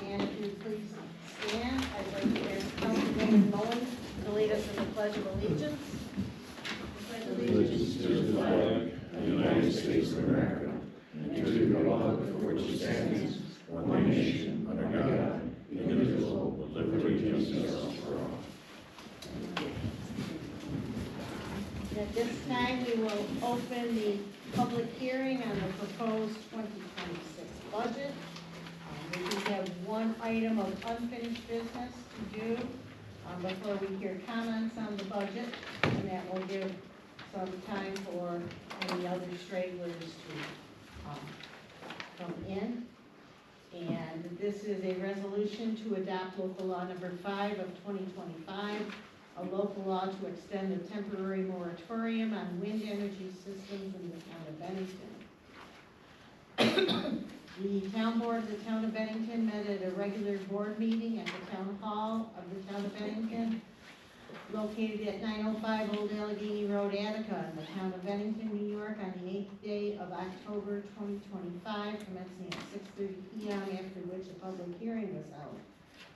And if you please stand, I'd like to ask Councilwoman Mullen to lead us in the Pledge of Allegiance. Allegiance to the flag of the United States of America and to the republic for which it stands, one nation, under God, indivisible, with liberty and justice for all. At this time, we will open the public hearing on the proposed 2026 budget. We do have one item of unfinished business to do before we hear comments on the budget, and that will give some time for any other stragglers to come in. And this is a resolution to adopt local law number 5 of 2025, a local law to extend the temporary moratorium on wind energy systems in the town of Bennington. The town board of the town of Bennington met at a regular board meeting at the town hall of the town of Bennington, located at 905 Old Allegheny Road, Attica, in the town of Bennington, New York, on the 8th day of October 2025, commencing at 6:30 p.m., after which a public hearing was held,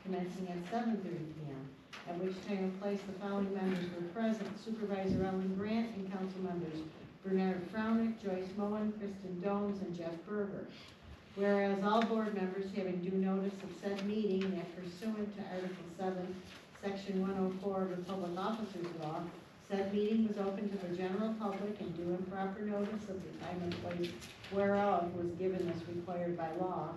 commencing at 7:30 p.m., at which time and place the following members were present: Supervisor Ellen Grant and council members Bernard Frownick, Joyce Moen, Kristen Domes, and Jeff Berger. Whereas all board members having due notice of said meeting, and that pursuant to Article 7, Section 104 of the Public Officers Law, said meeting was open to the general public, and due and proper notice of the time and place whereof was given as required by law.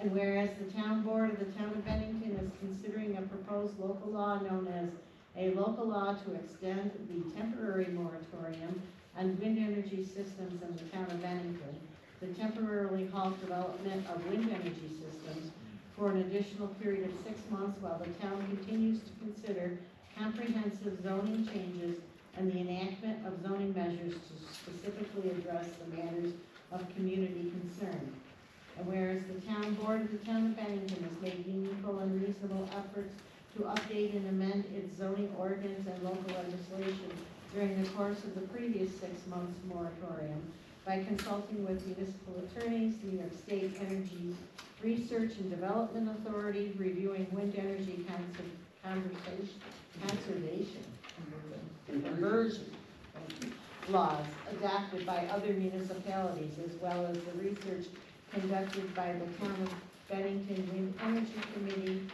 And whereas the town board of the town of Bennington is considering a proposed local law known as a local law to extend the temporary moratorium on wind energy systems in the town of Bennington, to temporarily halt development of wind energy systems for an additional period of 6 months while the town continues to consider comprehensive zoning changes and the enactment of zoning measures to specifically address the matters of community concern. And whereas the town board of the town of Bennington has made meaningful and reasonable efforts to update and amend its zoning ordinance and local legislation during the course of the previous 6 months moratorium, by consulting with municipal attorneys, New York State Energy Research and Development Authority, reviewing wind energy conversion laws adopted by other municipalities, as well as the research conducted by the Town of Bennington Wind Energy Committee,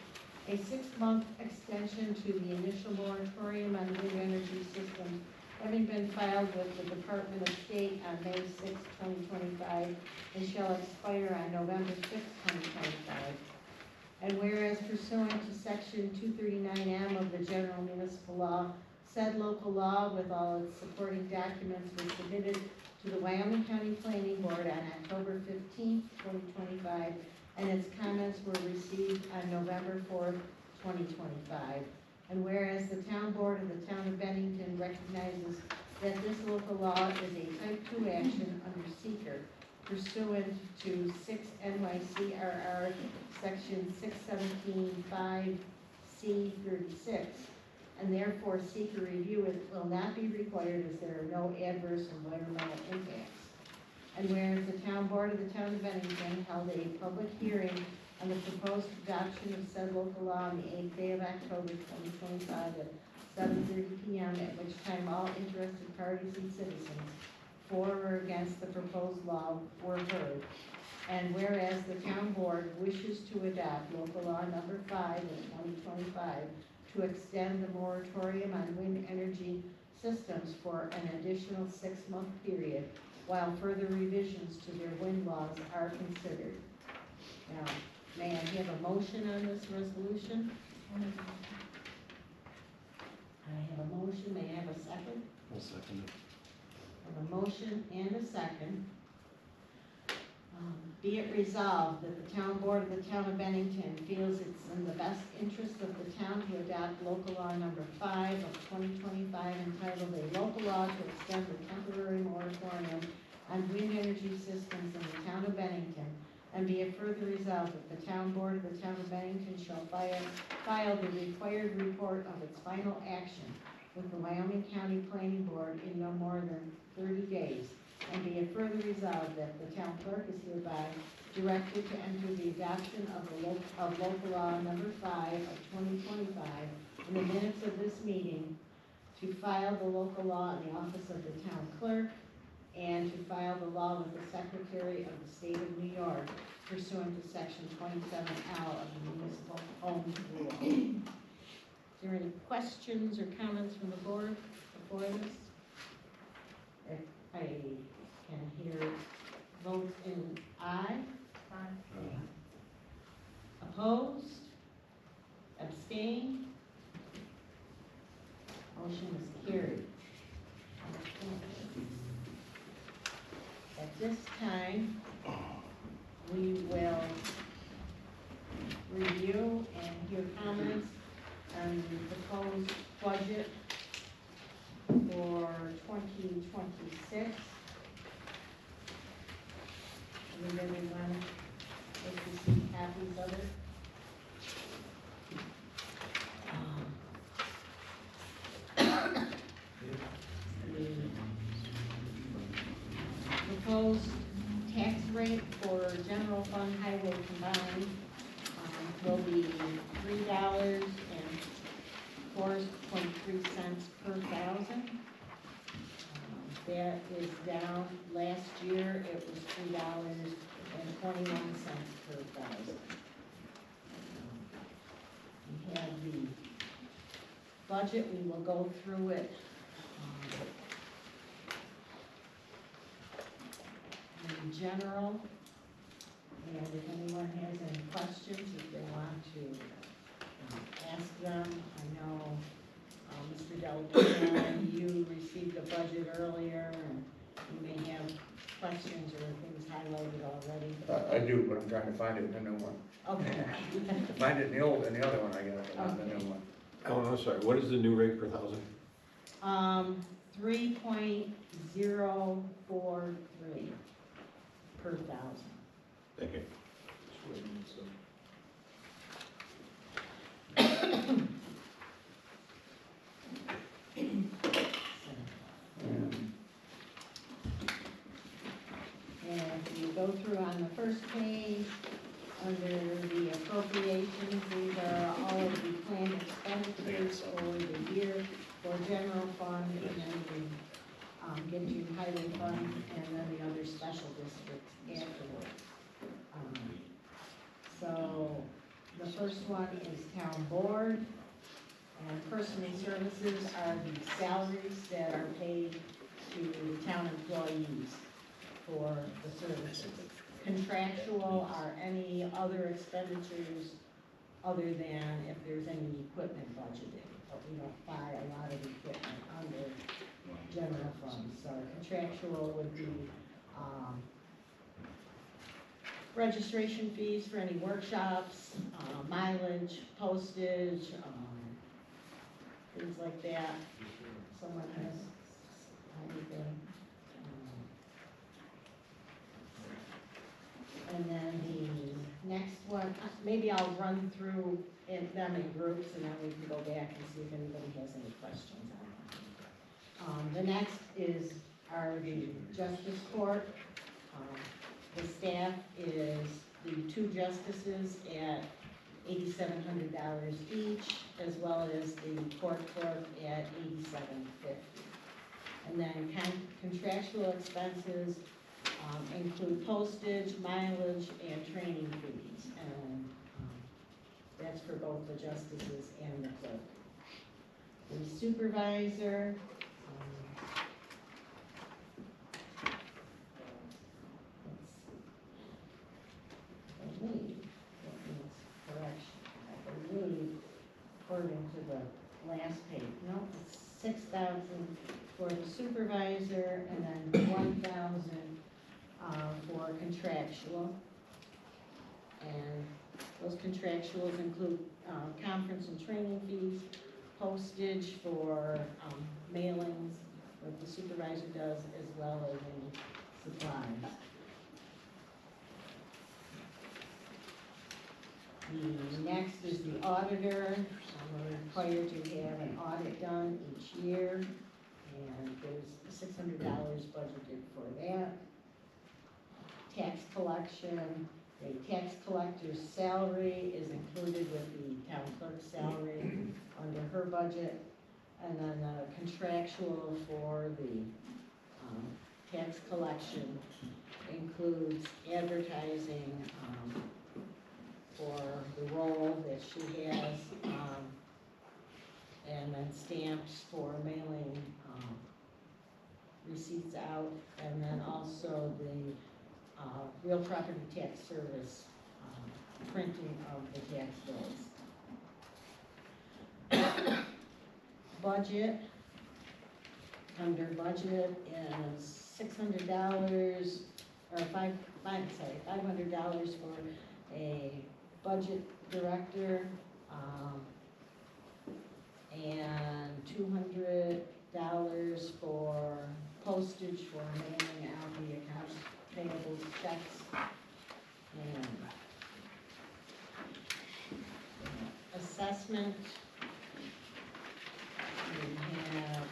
a 6-month extension to the initial moratorium on wind energy systems having been filed with the Department of State on May 6, 2025, and shall expire on November 6, 2025. And whereas pursuant to Section 239M of the General Municipal Law, said local law with all its supporting documents was submitted to the Wyoming County Planning Board on October 15, 2025, and its comments were received on November 4, 2025. And whereas the town board of the town of Bennington recognizes that this local law is a type 2 action under seeker pursuant to 6 NYCRR section 617(5)(c)36, and therefore seeker review will not be required as there are no adverse environmental impacts. And whereas the town board of the town of Bennington held a public hearing on the proposed adoption of said local law on the 8th day of October 2025 at 7:30 p.m., at which time all interested parties and citizens for or against the proposed law were heard. And whereas the town board wishes to adopt local law number 5 of 2025 to extend the moratorium on wind energy systems for an additional 6-month period, while further revisions to their wind laws are considered. Now, may I have a motion on this resolution? I have a motion. May I have a second? I'll second it. I have a motion and a second. Be it resolved that the town board of the town of Bennington feels it's in the best interest of the town to adopt local law number 5 of 2025, entitled a local law to extend the temporary moratorium on wind energy systems in the town of Bennington. And be it further resolved that the town board of the town of Bennington shall file the required report of its final action with the Wyoming County Planning Board in no more than 30 days And be it further resolved that the town clerk is hereby directed to enter the adoption of local law number 5 of 2025 in the minutes of this meeting, to file the local law in the office of the town clerk, and to file the law with the Secretary of the State of New York pursuant to section 27L of the Municipal Home Rule. Is there any questions or comments from the board before this? If I can hear votes in aye. Opposed? Abstained? Motion is carried. At this time, we will review and hear comments on the proposed budget for 2026. Does anyone like to see copies of it? The proposed tax rate for general fund highway combined will be $3.04.3 per thousand. That is down, last year it was $3.21 per thousand. We have the budget, we will go through it in general, and if anyone has any questions, if they want to ask them. I know Mr. Delgado, you received the budget earlier, and you may have questions or things highlighted already. I do, but I'm trying to find it in the new one. Okay. Find it in the old, and the other one I got, but not the new one. Oh, I'm sorry, what is the new rate per thousand? 3.043 per thousand. Thank you. And if you go through on the first page, under the appropriations, these are all of the planned expenditures for the year for general fund, and then we get you highway fund, and then the other special districts afterwards. So the first one is town board, and personal services are the salaries that are paid to town employees for the services. Contractual are any other expenditures other than if there's any equipment budgeted, but we don't buy a lot of equipment under general funds. So contractual would be registration fees for any workshops, mileage, postage, things like that. Someone has anything. And then the next one, maybe I'll run through them in groups, and then we can go back and see if anybody has any questions on them. The next are the Justice Court. The staff is the 2 justices at $8,700 each, as well as the court clerk at $8,750. And then contractual expenses include postage, mileage, and training fees, and that's for both the justices and the clerk. The supervisor, I believe, that needs correction. I believe, according to the last page, no, it's 6,000 for the supervisor, and then 1,000 for contractual. And those contractuals include conference and training fees, postage for mailings, what the supervisor does, as well as any supplies. The next is the auditor. We're required to have an audit done each year, and there's $600 budgeted for that. Tax collection, the tax collector's salary is included with the town clerk's salary under her budget. And then the contractual for the tax collection includes advertising for the role that she has, and then stamps for mailing receipts out, and then also the real property tax service printing of the tax bills. Budget, under budget is $600, or $500 for a budget director, and $200 for postage for mailing out the accounts payable checks, and assessment. We have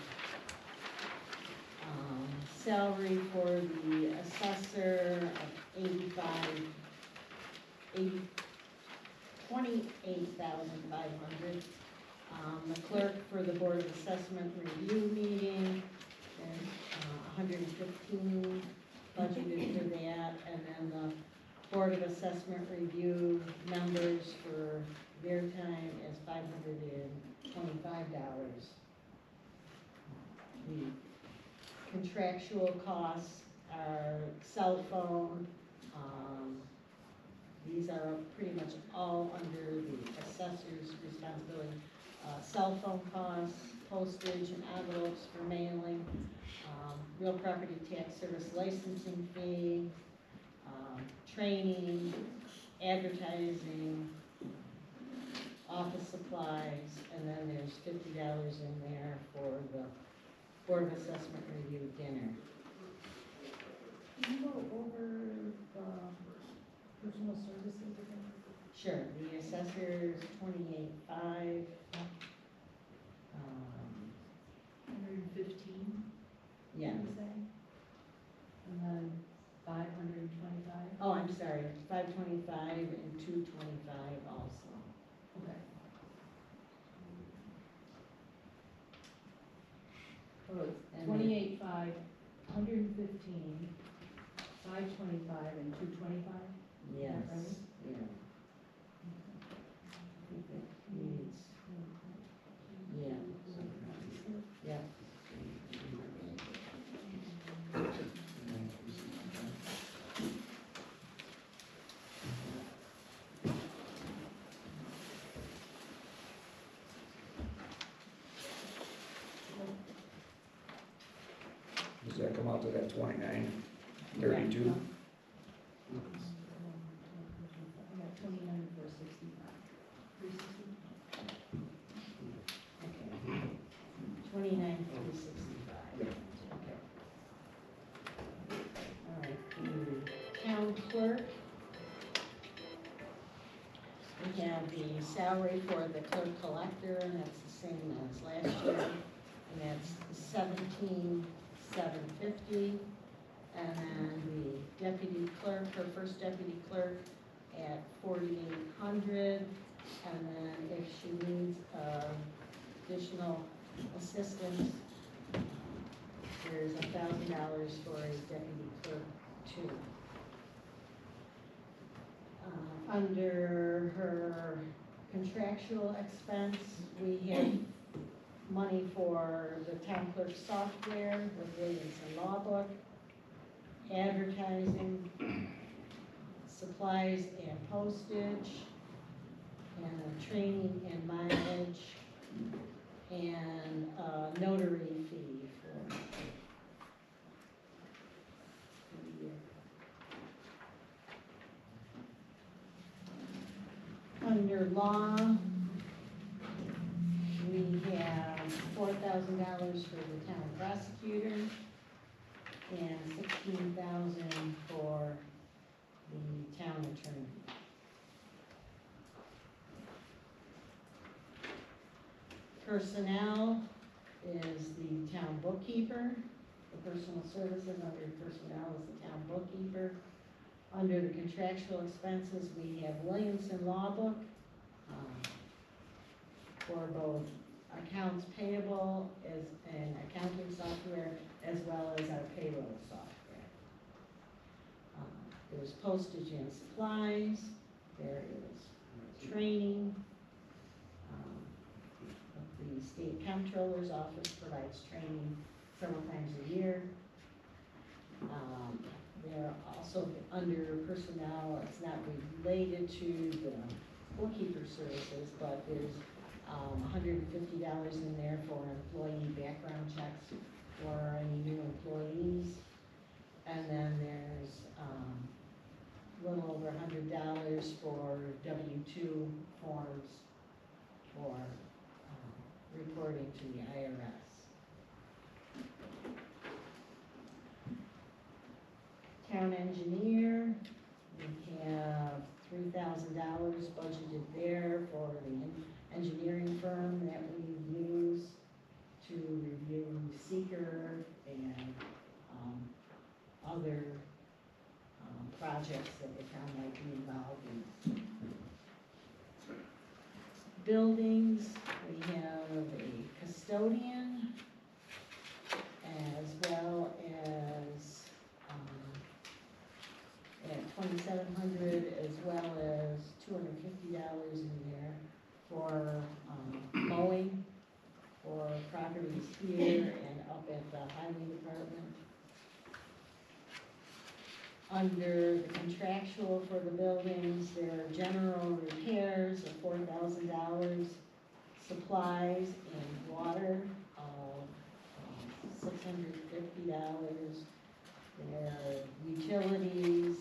salary for the assessor of $28,500. The clerk for the Board of Assessment review meeting, and 115 budgeted for that, and then the Board of Assessment review members for their time is $525. The contractual costs are cell phone, these are pretty much all under the assessor's responsibility. Cell phone costs, postage and envelopes for mailing, real property tax service licensing fee, training, advertising, office supplies, and then there's $50 in there for the Board of Assessment review dinner. Can you go over the personal services again? Sure, the assessor is 28.5. 115, Yeah. you say? And then 525? Oh, I'm sorry, 525 and 225 also. Okay. So it's And 28.5, 115, 525, and 225? Yes, Right? yeah. I think that needs, yeah. Yeah. Does that come out to that 29.32? I got 29,465. 360? Okay. 29,365. Yeah. Okay. All right, the town clerk. We have the salary for the clerk collector, and that's the same as last year, and that's $17,750. And then the deputy clerk, her first deputy clerk at $4,800. And then if she needs additional assistance, there's $1,000 for a deputy clerk too. Under her contractual expense, we have money for the town clerk software with Williamson Law Book, advertising, supplies and postage, and training and mileage, and notary fee for the year. Under law, we have $4,000 for the town prosecutor and $16,000 for the town attorney. Personnel is the town bookkeeper. The personal services under personnel is the town bookkeeper. Under the contractual expenses, we have Williamson Law Book for both accounts payable as and accounting software, as well as our payroll software. There's postage and supplies. There is training. The state comptroller's office provides training several times a year. They're also under personnel, it's not related to the bookkeeper services, but there's $150 in there for employee background checks for any new employees. And then there's a little over $100 for W-2 forms for reporting to the IRS. Town engineer, we have $3,000 budgeted there for the engineering firm that we use to review seeker and other projects that the town might be involved in. Buildings, we have a custodian as well as at $2,700, as well as $250 in there for mowing for properties here and up at the highway department. Under the contractual for the buildings, there are general repairs of $4,000, supplies and water of $650. There are utilities,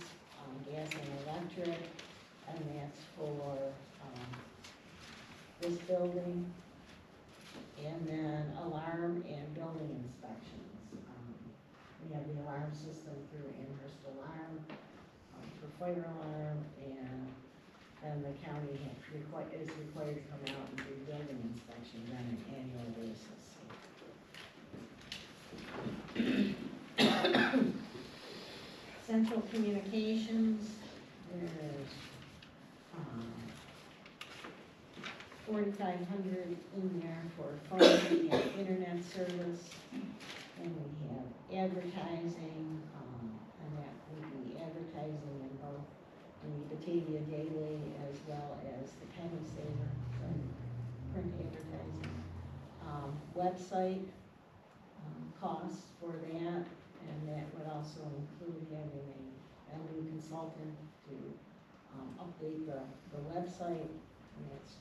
gas and electric, and that's for this building. And then alarm and building inspections. We have the alarm system through Amherst Alarm for fire alarm, and then the county is required to come out and do building inspections on an annual basis. Central communications, there's $4,500 in there for phone and internet service. And we have advertising, and that would be advertising in both the Batavia Daily as well as the Penny Saver, print advertising. Website costs for that, and that would also include having a new consultant to update the website, and that's,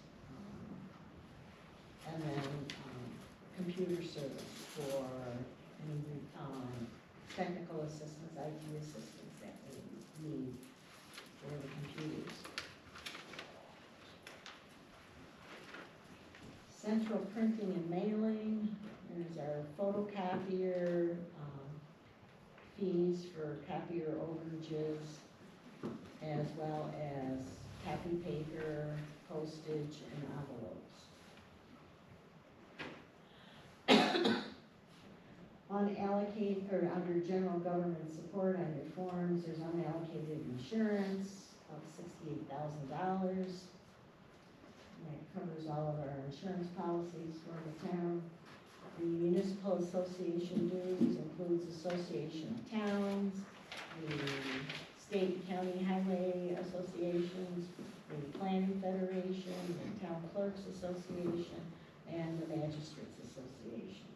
and then computer service for any technical assistance, IT assistance that we need for the computers. Central printing and mailing, there's our photocopier fees for copier overages, as well as copy paper, postage, and envelopes. Unallocated, or under general government support on your forms, there's unallocated insurance of $68,000. That covers all of our insurance policies for the town. The municipal association dues includes Association of Towns, the State and County Highway Associations, the Planning Federation, the Town Clerks Association, and the Magistrates Association.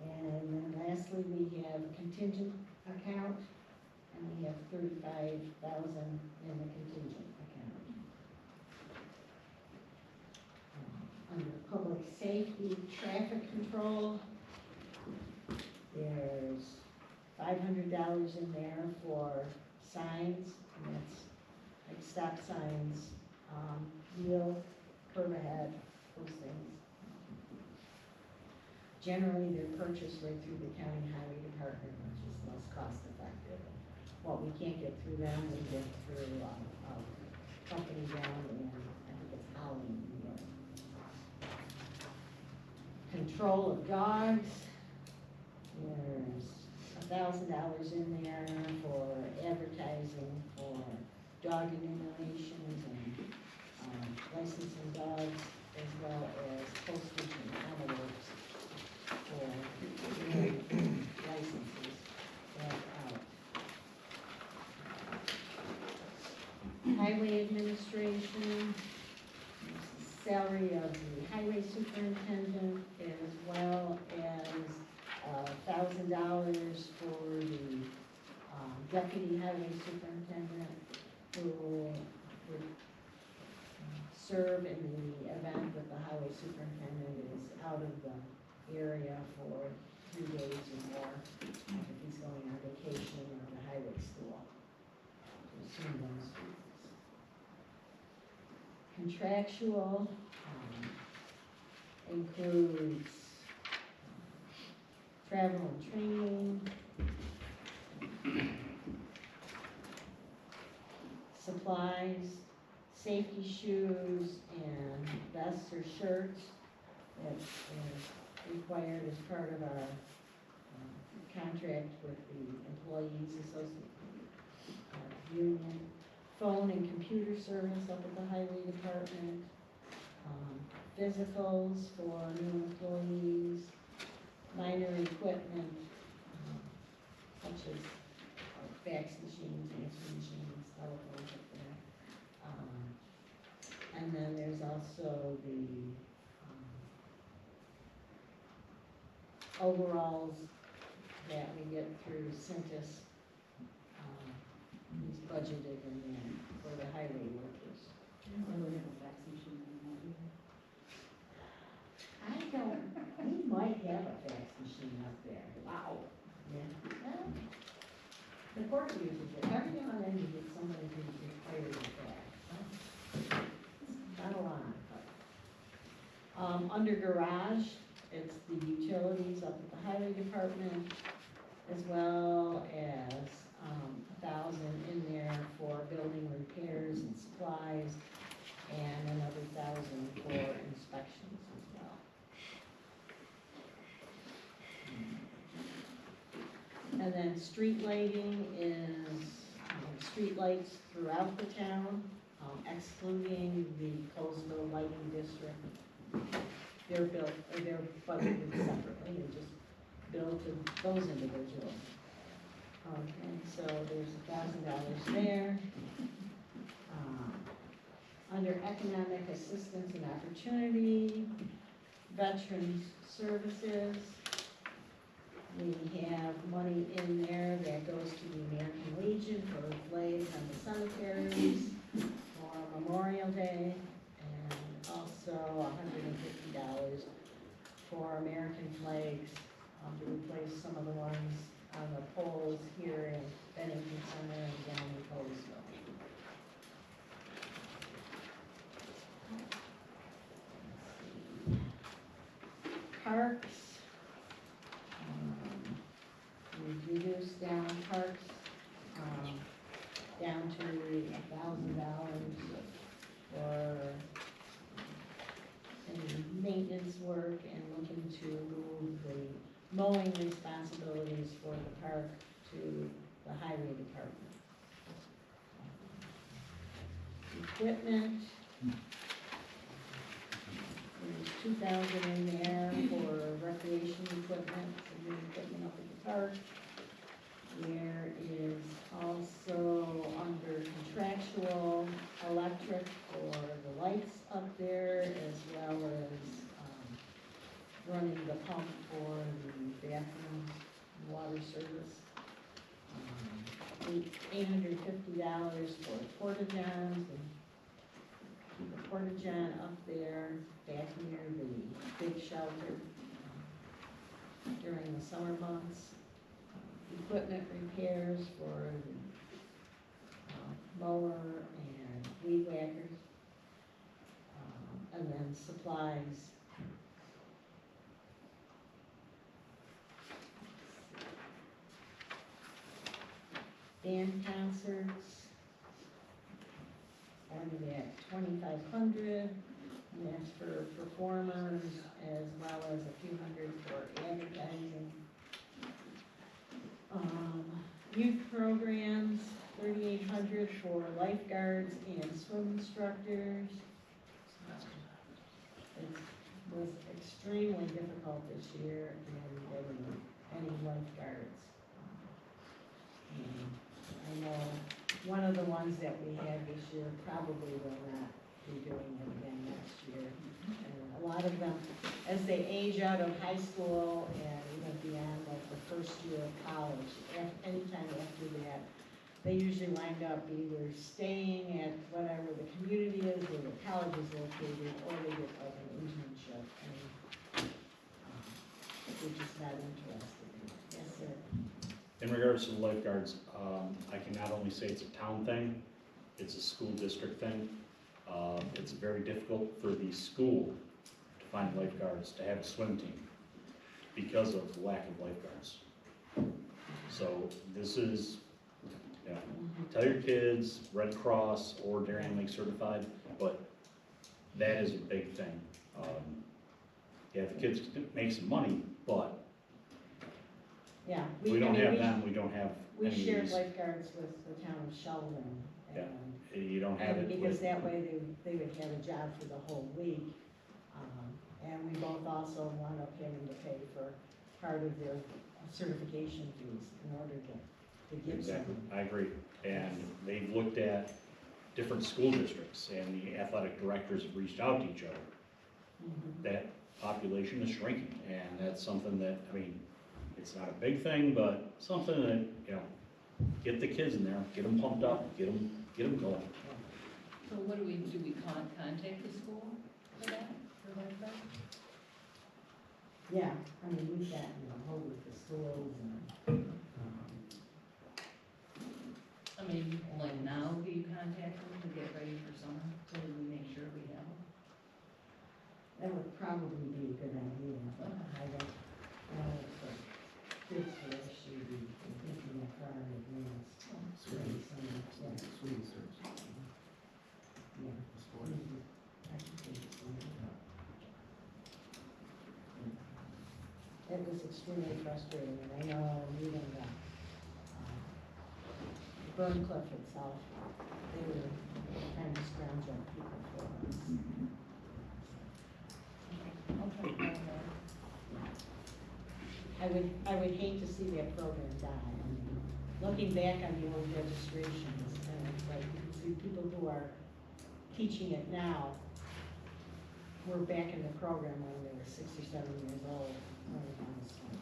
And then lastly, we have a contingent account, and we have $35,000 in the contingent account. Under public safety, traffic control, there's $500 in there for signs, and that's like stop signs, wheel, curb ahead, those things. Generally, they're purchased right through the county highway department, which is most cost effective. What we can't get through them, we get through a company down in, I think it's Holland, New York. control of dogs. There's $1,000 in there for advertising for dog immunizations and licensing dogs, as well as postage and envelopes for licenses that out. Highway administration, salary of the highway superintendent, as well as $1,000 for the deputy highway superintendent, who would serve in the event that the highway superintendent is out of the area for 3 days or more, if he's going on vacation or the highway school, to assume those duties. Contractual includes travel and training, supplies, safety shoes, and vests or shirts that is required as part of our contract with the Employees Union. Phone and computer service up at the Highway Department, physicals for new employees, minor equipment, such as fax machines, answering machines, telephones up there. And then there's also the overalls that we get through Centus, is budgeted in there for the highway workers. I don't, we might have a fax machine up there. Wow. Yeah. Well, the court uses it. Every now and then you get somebody who's required of that. Not a lot, but. Under garage, it's the utilities up at the highway department, as well as, 1,000 in there for building repairs and supplies, and another 1,000 for inspections as well. And then street lighting is, street lights throughout the town, excluding the Colesville Lighting District. They're built, or they're budgeted separately, and just billed to those individuals. Okay, so there's $1,000 there. Under economic assistance and opportunity, veterans services, we have money in there that goes to the American Legion for the flags on the cemeteries for Memorial Day, and also $150 for American flags to replace some of the ones on the poles here in Bennington Center and down in Colesville. Parks, we've reduced down parks, down to $1,000 for any maintenance work, and looking to move the mowing responsibilities for the park to the highway department. Equipment, there's $2,000 in there for recreation equipment, some new equipment up at the park. There is also under contractual electric for the lights up there, as well as running the pump for the bathrooms, water service. $850 for porta-johns, and keep a porta-john up there, back near the big shelter during the summer months. Equipment repairs for the mower and weed whackers, and then supplies. Band concerts, started at $2,500, And that's for performers as well as a few hundred for advertising. Youth programs, 3,800 for lifeguards and swim instructors. It was extremely difficult this year in getting any lifeguards. And I know one of the ones that we had this year probably will not be doing it again next year. And a lot of them, as they age out of high school and even beyond like the first year of college, anytime after that, they usually wind up either staying at whatever the community is where the college is located, or they get like an internship, and they're just not interested in it. Yes, sir. In regards to the lifeguards, I can not only say it's a town thing, it's a school district thing. It's very difficult for the school to find lifeguards, to have a swim team, because of the lack of lifeguards. So this is, you know, tell your kids, Red Cross or Darien Lake certified, but that is a big thing. Yeah, the kids make some money, but Yeah. we don't have them, we don't have We any of shared these. lifeguards with the town of Sheldon. Yeah. And You don't have And it because with, that way they would have a job for the whole week. And we both also wound up having to pay for part of their certification fees in order to get exactly, some. I agree. And they've looked at different school districts, and the athletic directors have reached out to each other. Mhm. That population is shrinking, and that's something that, I mean, it's not a big thing, but something that, you know, get the kids in there, get them pumped up, get them going. So what do? We contact the school for that, for lifeguard? Yeah, I mean, we've gotten a hold of the schools and, I mean, like now, do you contact them to get ready for summer, so that we make sure we have them? that would probably be a good idea. But I don't know if the kids will actually be thinking that far in advance. Maybe some, yeah. Yeah. Mhm. I can think of some. It was extremely frustrating, and I know even the Burn Cliff itself, they were trying to scrounge up people for us. I'll try to find out. I would hate to see that program die. I mean, looking back on the old registrations, and it's like, you can see people who are teaching it now were back in the program when they were 6 or 7 years old. Honestly.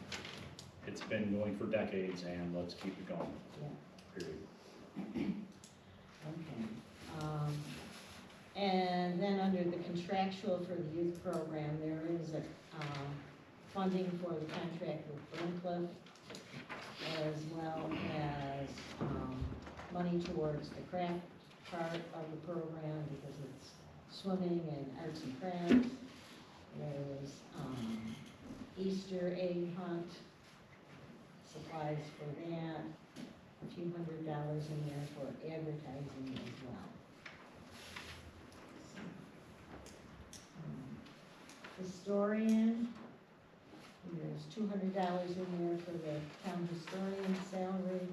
It's been going for decades, and let's keep it going, Yeah. period. Okay. And then under the contractual for the youth program, there is a, funding for the contract with Burncliffe, as well as, money towards the craft part of the program, because it's swimming and arts and crafts. There's, Easter egg hunt, supplies for that, a few $100s in there for advertising as well. Historian, there's $200 in there for the town historian salary,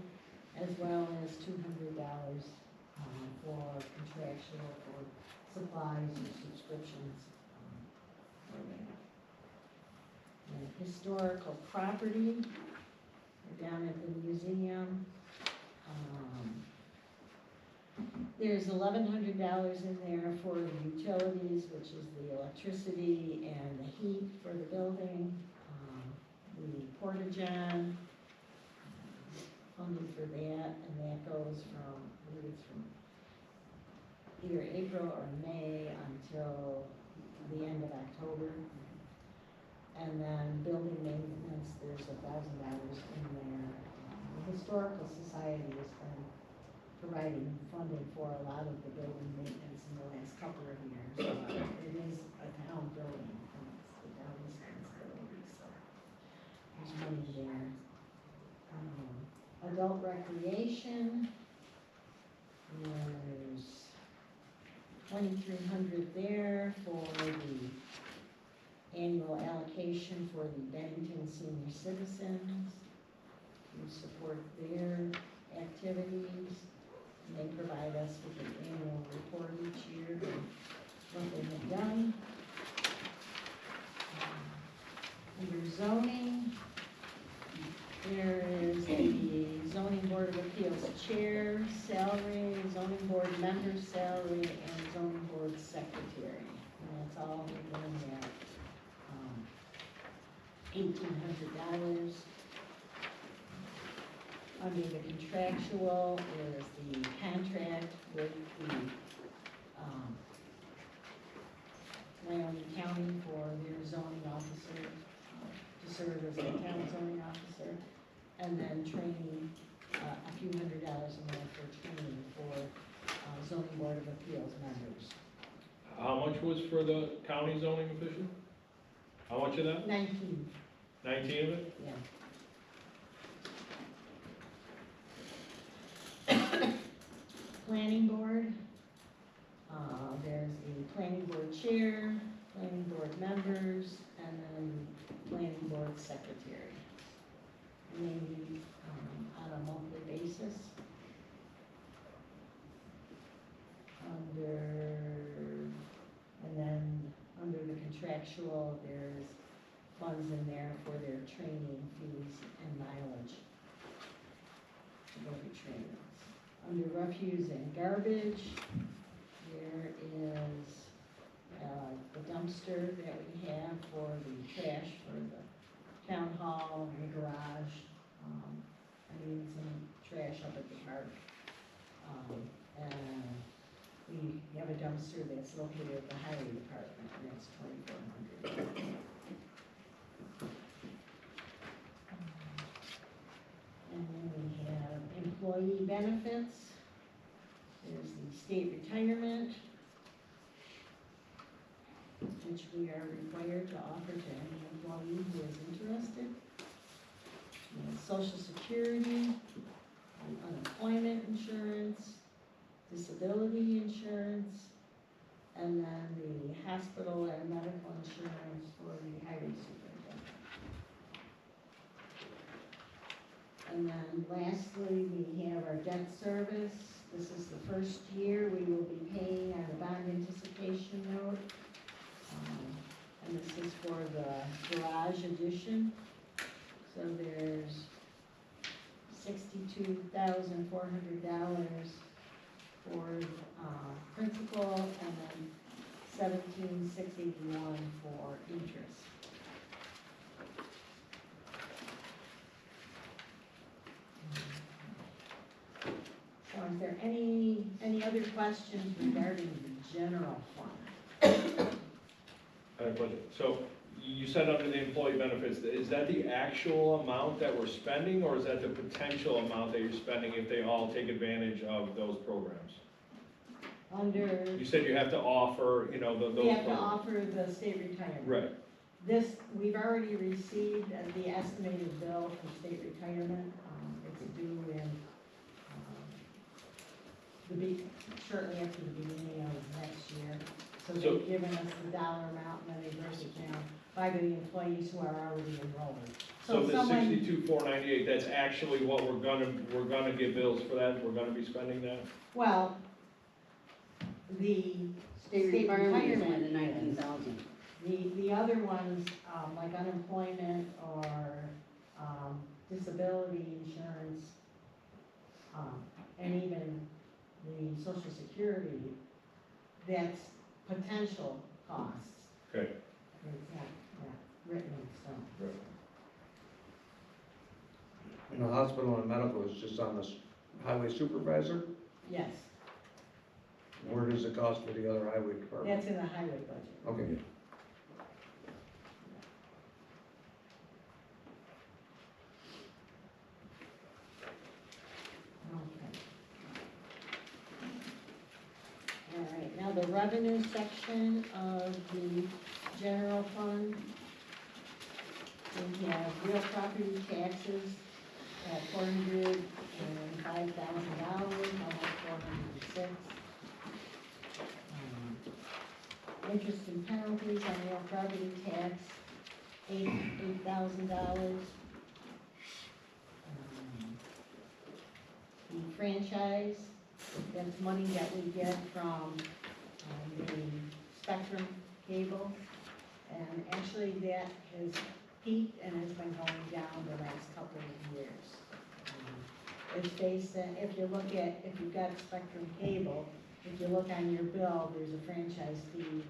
as well as $200 for contractual for supplies or subscriptions for that. And historical property, we're down at the museum. There's $1,100 in there for the utilities, which is the electricity and the heat for the building. The porta-john, funding for that, and that goes from, I believe it's from either April or May until the end of October. And then building maintenance, there's $1,000 in there. The Historical Society has been providing funding for a lot of the building maintenance in the last couple of years. It is a town building, and it's the town responsibility, so there's money there. Adult recreation, there's 2,300 there for the annual allocation for the Bennington senior citizens to support their activities. And they provide us with an annual report each year of what they have done. Under zoning, there is the zoning board of appeals chair salary, zoning board member salary, and zoning board secretary. And that's all within that $1,800. Under the contractual is the contract with the Wyoming County for their zoning officer to serve as the town zoning officer, and then training, a few $100s a month for training for zoning board of appeals members. How much was for the county zoning official? How much of that? 19, 19 of it? yeah. Planning board, there's the planning board chair, planning board members, and then planning board secretary. And they meet on a monthly basis. And then under the contractual, there's funds in there for their training fees and mileage to go to trainings. Under refuse and garbage, there is the dumpster that we have for the trash for the town hall and the garage. I need some trash up at the park. And we have a dumpster that's located at the highway department, and that's $2,400. And then we have employee benefits. There's the state retirement, which we are required to offer to any employee who is interested. We have Social Security, unemployment insurance, disability insurance, and then the hospital and medical insurance for the highway superintendent. And then lastly, we have our debt service. This is the first year we will be paying on the bond anticipation note. And this is for the garage addition. So there's $62,400 for principal, and then $17,681 for interest. So is there any other questions regarding the general fund? I have a question. So you said under the employee benefits, is that the actual amount that we're spending, or is that the potential amount that you're spending if they all take advantage of those programs? Under, You said you have to offer, those. we have to programs. offer the state retirement. Right. This, we've already received the estimated bill from state retirement. It's due in, shortly after the beginning of next year. So they've given us the dollar amount, and then they break it down by the employees who are already enrolled. So the someone- 62,498, that's actually what we're gonna get bills for that, we're gonna be spending that? Well, the State retirement is only the is. 19,000. The other ones, like unemployment or, disability insurance, and even the social security, that's potential costs. Okay. It's not written in stone. And the hospital and medical is just on the highway supervisor? Yes, Where does it cost for the other highway department? that's in the highway budget. Okay. Okay. All right, now the revenue section of the general fund. We have real property taxes at $405,000, almost 406. interest and penalties on real property tax, $8,000. The franchise, that's money that we get from the Spectrum cable. And actually that has peaked and has been going down the last couple of years. It's based on, if you've got Spectrum cable, if you look on your bill, there's a franchise fee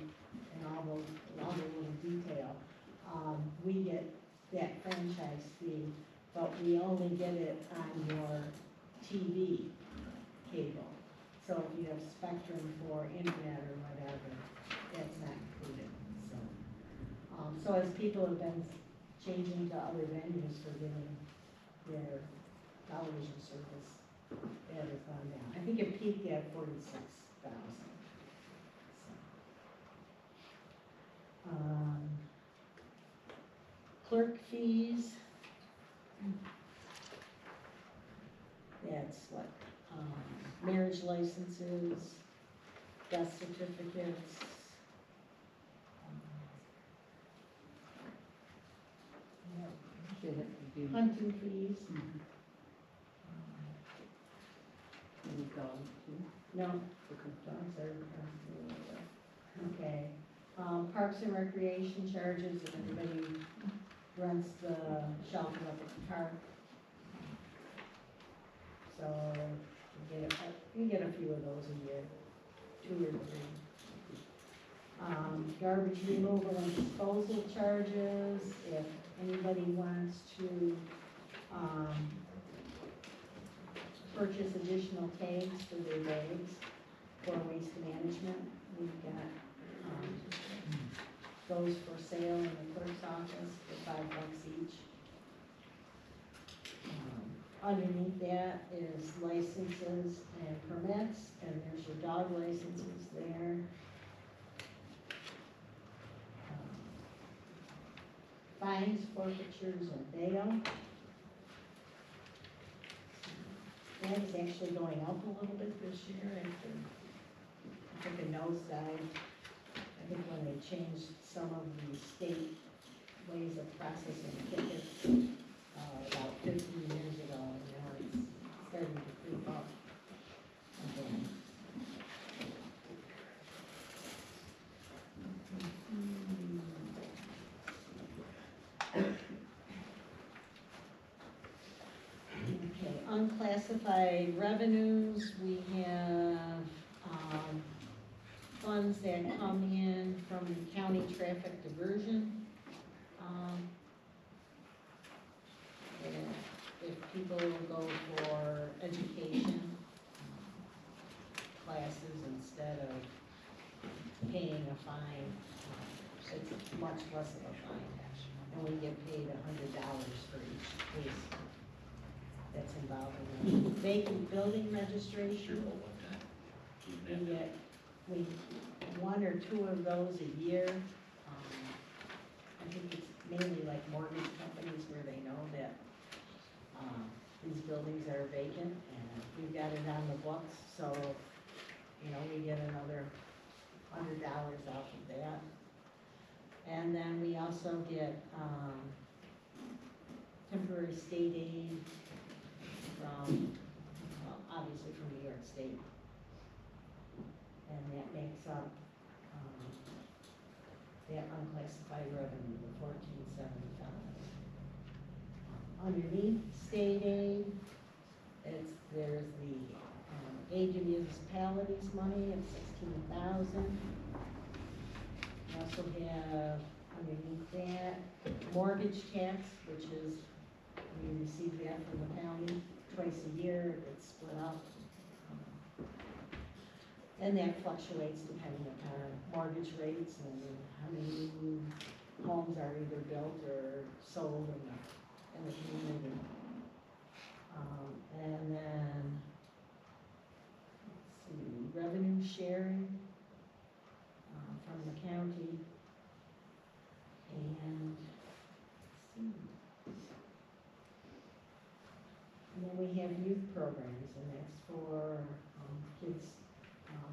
and all the little detail. We get that franchise fee, but we only get it on your TV cable. So if you have Spectrum for internet or whatever, that's not included, so. So as people have been changing to other venues for getting their television service, that has gone down. I think it peaked at 46,000. Clerk fees. That's what, marriage licenses, death certificates. Hunting fees. No, dogs are, okay. Parks and recreation charges, if anybody rents the shelter up at the park. So, you get a few of those a year, 2 or 3. Garbage removal and disposal charges, if anybody wants to, purchase additional tags for their bags for waste management, we've got, those for sale in the clerk's office for $5 each. Underneath that is licenses and permits, and there's your dog licenses there. Fines, forfeitures, and bail. That is actually going up a little bit this year after, I think, a nosedive. I think when they changed some of the state ways of processing tickets, about 15 years ago, and now it's starting to creep up again. Okay, unclassified revenues, we have, funds that come in from the county traffic diversion. If people go for education classes instead of paying a fine, it's much less of a fine, and we get paid $100 for each case that's involved in it. Vacant building registration, we one or two of those a year. I think it's mainly like mortgage companies where they know that these buildings are vacant, and we've got it on the books, so, we get another $100 off of that. And then we also get, temporary state aid from, obviously from New York State. And that makes up, that unclassified revenue, the $1475. Underneath state aid, there's the aid to municipalities money of $16,000. We also have underneath that mortgage tax, which is, we receive that from the county twice a year. It's split up, and that fluctuates depending upon mortgage rates and how many new homes are either built or sold in the community. And then, let's see, revenue sharing from the county. And, let's see. And then we have youth programs, and that's for kids,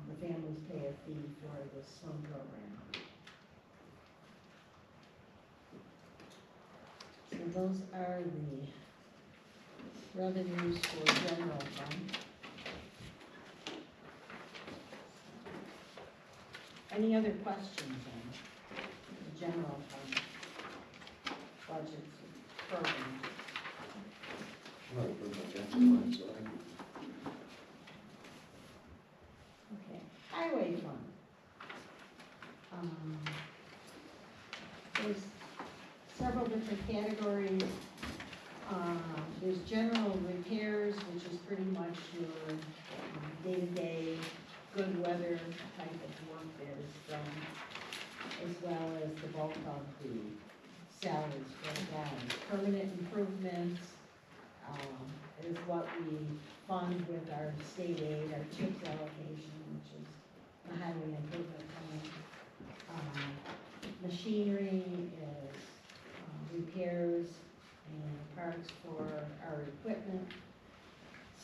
the families pay a fee for the swim program. So those are the revenues for general fund. Any other questions on the general fund budgets program? Well, pretty much answered mine, so Okay, highway fund. There's several different categories. There's general repairs, which is pretty much your day-to-day, good weather type of work that is done, as well as the bulk of the salaries for the guys. Permanent improvements, is what we fund with our state aid, our CHIPS allocation, which is the highway improvement fund. Machinery is repairs and parts for our equipment.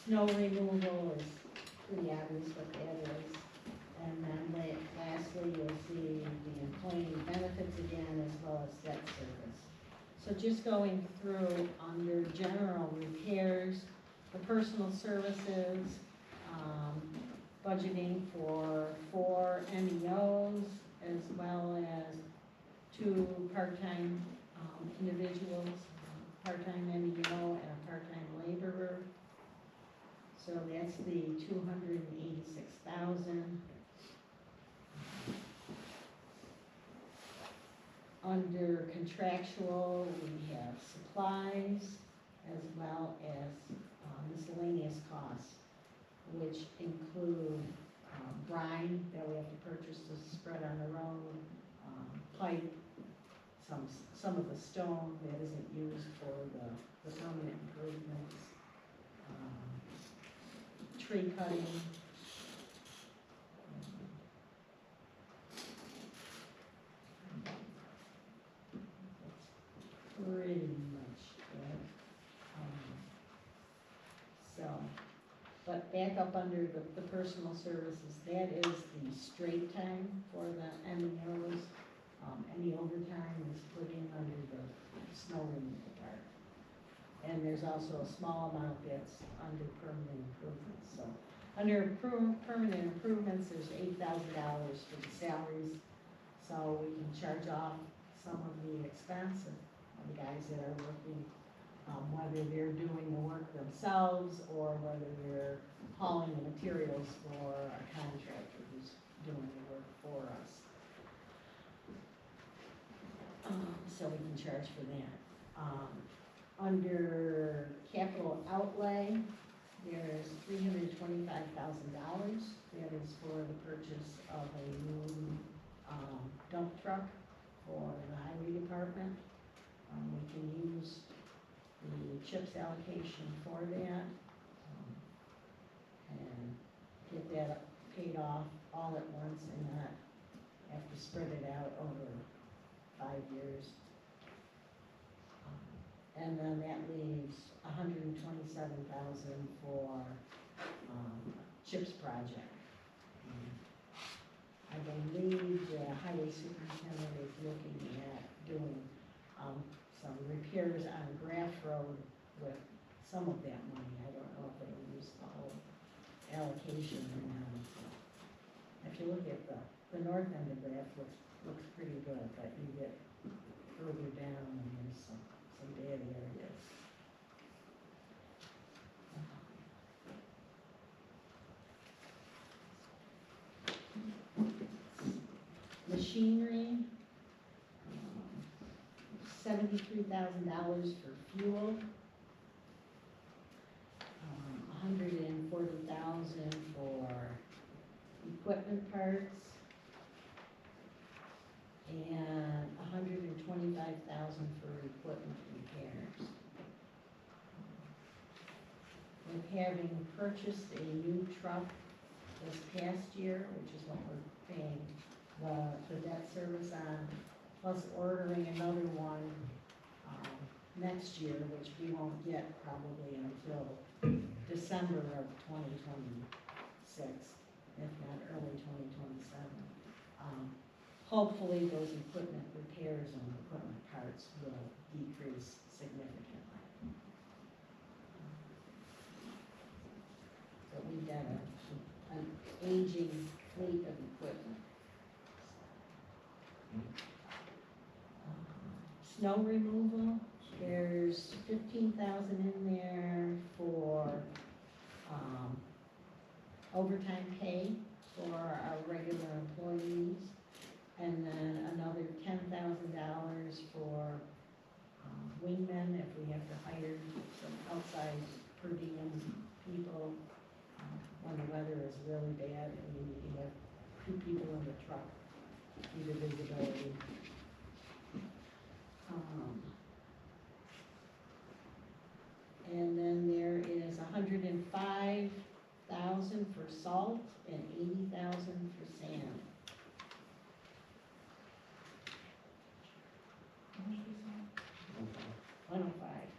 Snow removal is pretty obvious what that is. And then lastly, you'll see the employee benefits again, as well as debt service. So just going through under general repairs, the personal services, budgeting for 4 MEOs, as well as 2 part-time individuals, part-time MEO and a part-time laborer. So that's the 286,000. Under contractual, we have supplies as well as miscellaneous costs, which include brine that we have to purchase to spread on the road, pipe, some of the stone that isn't used for the permanent improvements, tree cutting. Pretty much it. But back up under the personal services, that is the straight time for the MEOs. Any overtime is put in under the snow removal part. And there's also a small amount that's under permanent improvements. So under permanent improvements, there's $8,000 for the salaries. So we can charge off some of the expense of the guys that are working, whether they're doing the work themselves or whether they're hauling the materials for a contractor who's doing the work for us. So we can charge for that. Under capital outlay, there is $325,000. That is for the purchase of a new dump truck for the highway department. We can use the CHIPS allocation for that, and get that paid off all at once and not have to spread it out over 5 years. And then that leaves $127,000 for CHIPS project. I believe the highway superintendent is looking at doing some repairs on Graff Road with some of that money. I don't know if they'll use the whole allocation or not. If you look at the north end of Graff, looks pretty good, but you get further down and there's some bad areas. Machinery, $73,000 for fuel, $140,000 for equipment parts, and $125,000 for equipment repairs. With having purchased a new truck this past year, which is what we're paying the debt service on, plus ordering another one next year, which we won't get probably until December of 2026, if not early 2027. hopefully those equipment repairs and equipment parts will decrease significantly. But we've got an aging fleet of equipment. Snow removal, there's 15,000 in there for, overtime pay for our regular employees. And then another $10,000 for, wingmen, if we have to hire some outside per diem people, when the weather is really bad and we need to have 2 people in the truck due to visibility. And then there is 105,000 for salt and 80,000 for sand. How much was that? 105.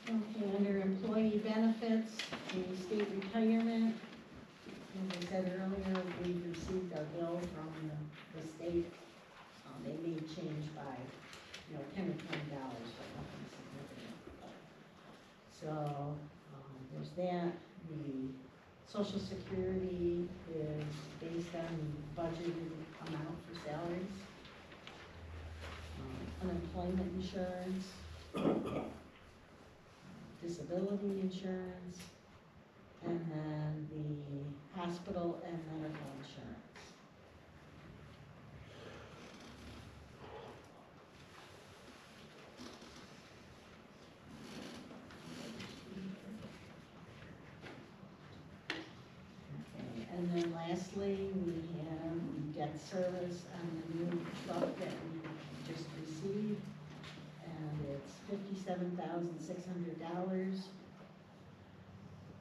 Okay, under employee benefits, the state retirement, as I said earlier, we've received our bill from the state. They may change by, $10 or $20, but nothing significant. So, there's that. The Social Security is based on the budgeted amount for salaries. Unemployment insurance, disability insurance, and then the hospital and medical insurance. Okay, and then lastly, we have the debt service on the new truck that we just received, and it's $57,600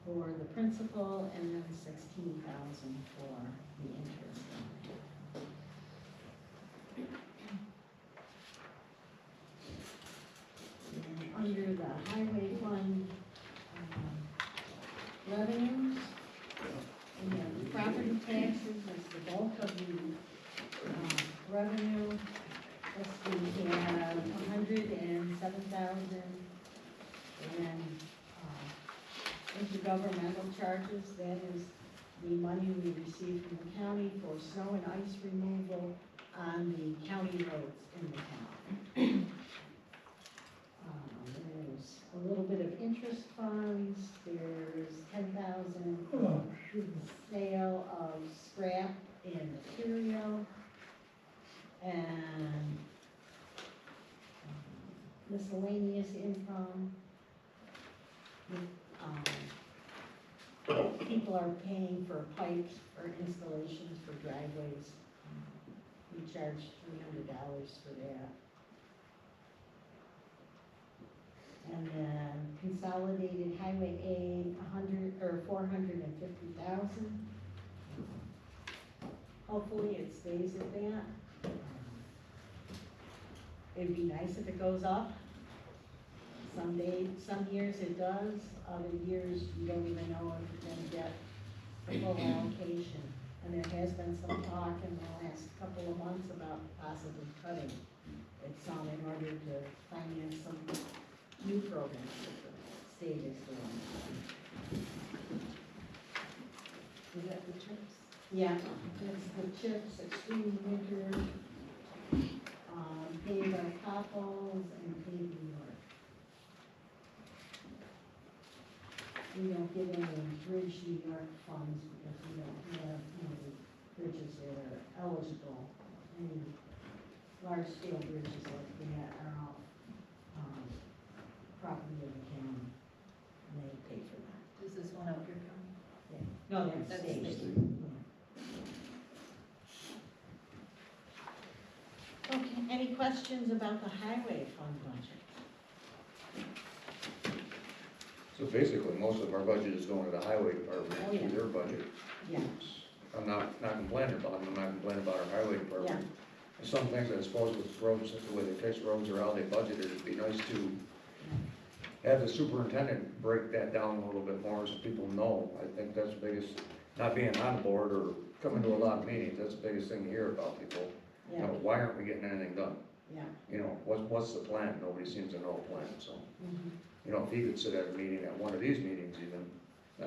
for the principal, and then $16,000 for the interest on it. And under the highway fund revenues, we have property taxes, that's the bulk of the revenue. We have 107,000 in intergovernmental charges. That is the money we receive from the county for snow and ice removal on the county roads in the town. There's a little bit of interest funds. There's 10,000 for sale of scrap and material, and miscellaneous income. People are paying for pipes for installations for driveways. We charge $300 for that. And then consolidated highway aid, 450,000. Hopefully it stays at that. It'd be nice if it goes up. Some years it does, other years you don't even know if you're gonna get the full allocation. And there has been some talk in the last couple of months about possibly cutting it some in order to finance some new programs that the state is doing. Is that the chips? Yeah, it's the CHIPS, extreme winter, Pave Our Potholes, and Pave New York. We don't get any Bridge New York funds because we don't have any bridges that are eligible. Any large-scale bridges like that are all property of the county, and they pay for that. Is this one out your county? Yeah. No, that's That's state. state. Yeah. Okay, any questions about the highway fund budget? So basically, most of our budget is going to the highway department, Oh, yeah. to their budget. Yeah, I'm not complaining about them, I'm not complaining about our highway department. some things, I suppose with roads, the way they fix roads or how they budget it, it'd be nice to have the superintendent break that down a little bit more so people know. I think that's the biggest, not being on board or coming to a lot of meetings, that's the biggest thing to hear about people. You Yeah, know, why aren't we getting anything done? yeah. You know, what's the plan? Nobody seems to know a plan, so. Mhm. You know, if he could sit at a meeting, at one of these meetings even,